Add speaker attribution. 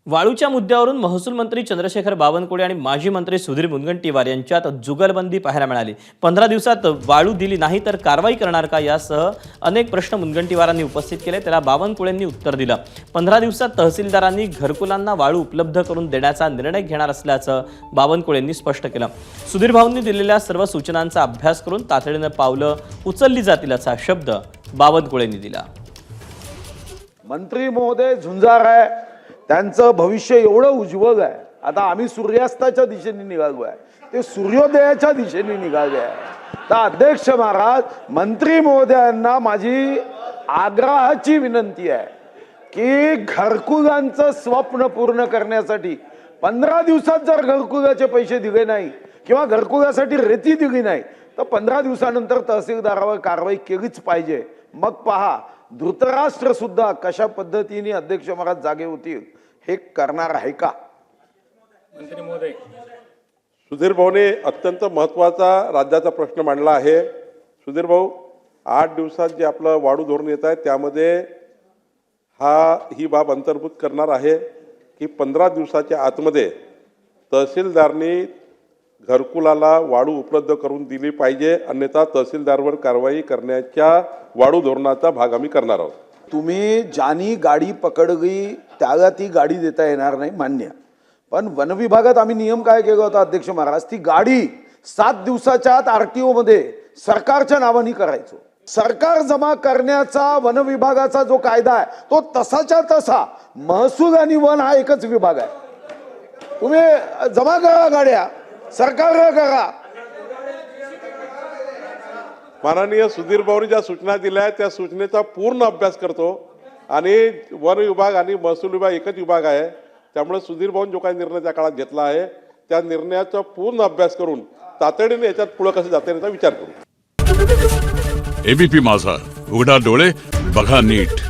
Speaker 1: वाळूच्या मुद्द्यावरून महसूल मंत्री चंद्रशेखर बावनकुळे आणि माजी मंत्री सुधीर मुनगंटीवार यांच्यात जुगलबंदी पाहायला मिळाली। 15 दिवसात वाळू दिली नाही तर कारवाई करणार का यासह अनेक प्रश्न मुनगंटीवारांनी उपस्थित केले। त्याला बावनकुळेंनी उत्तर दिलं। 15 दिवसात तहसीलदारांनी घरकुलांना वाळू उपलब्ध करून देण्याचा निर्णय घेणार असल्याचं बावनकुळेंनी स्पष्ट केलं। सुधीर भाऊंनी दिलेल्या सर्व सूचनांचा अभ्यास करून तातडीने पावलं उचलली जातील असा शब्द बावनकुळेंनी दिला।
Speaker 2: मंत्री महोदय झुंजार आहे, त्यांचं भविष्य एवढं उज्ज्वल आहे। आता आम्ही सूर्यास्ताच्या दिशेने निघालो आहे, ते सूर्योदयाच्या दिशेने निघाले आहे। तर अध्यक्ष महाराज, मंत्री महोदयांना माझी आग्रहाची विनंती आहे की घरकुलांचं स्वप्न पूर्ण करण्यासाठी 15 दिवसात जर घरकुलाचे पैसे दिले नाही किंवा घरकुलासाठी रेती दिली नाही तर 15 दिवसानंतर तहसीलदारावर कारवाई केलीच पाहिजे। मग पहा धृतराष्ट्र सुद्धा कशा पद्धतीने अध्यक्ष महाराज जागे होतील हे करणार आहे का?
Speaker 3: मंत्री महोदय,
Speaker 4: सुधीर भाऊने अत्यंत महत्त्वाचा राज्याचा प्रश्न मांडला आहे। सुधीर भाऊ, 8 दिवसात जे आपलं वाळू धोरण येत आहे त्यामध्ये ही बाब अंतर्भूत करणार आहे की 15 दिवसाच्या आतमध्ये तहसीलदारनी घरकुलाला वाळू उपलब्ध करून दिली पाहिजे, अन्यथा तहसीलदारवर कारवाई करण्याच्या वाळू धोरणाचा भाग आम्ही करणार आहोत।
Speaker 2: तुम्ही ज्यानी गाडी पकडली त्याला ती गाडी देता येणार नाही, मान्य। पण वन विभागात आम्ही नियम काय केला होता अध्यक्ष महाराज, ती गाडी 7 दिवसाच्या आत आरटीओ मध्ये सरकारच्या नावाने करायचो। सरकार जमा करण्याचा वन विभागाचा जो कायदा आहे तो तसाच्या तसा, महसूल आणि वन हा एकच विभाग आहे। तुम्ही जमा करा गाड्या, सरकार करा।
Speaker 4: माननीय सुधीर भाऊनी ज्या सूचना दिल्या आहेत त्या सूचनेचा पूर्ण अभ्यास करतो आणि वन विभाग आणि महसूल विभाग एकच विभाग आहे, त्यामुळे सुधीर भाऊन जो काही निर्णय त्या काळात घेतला आहे त्या निर्णयाचा पूर्ण अभ्यास करून तातडीने याच्यात पुढे कसं जाता याचा विचार करू।
Speaker 5: एबीपी माझा, उघडा डोळे बघा नीट।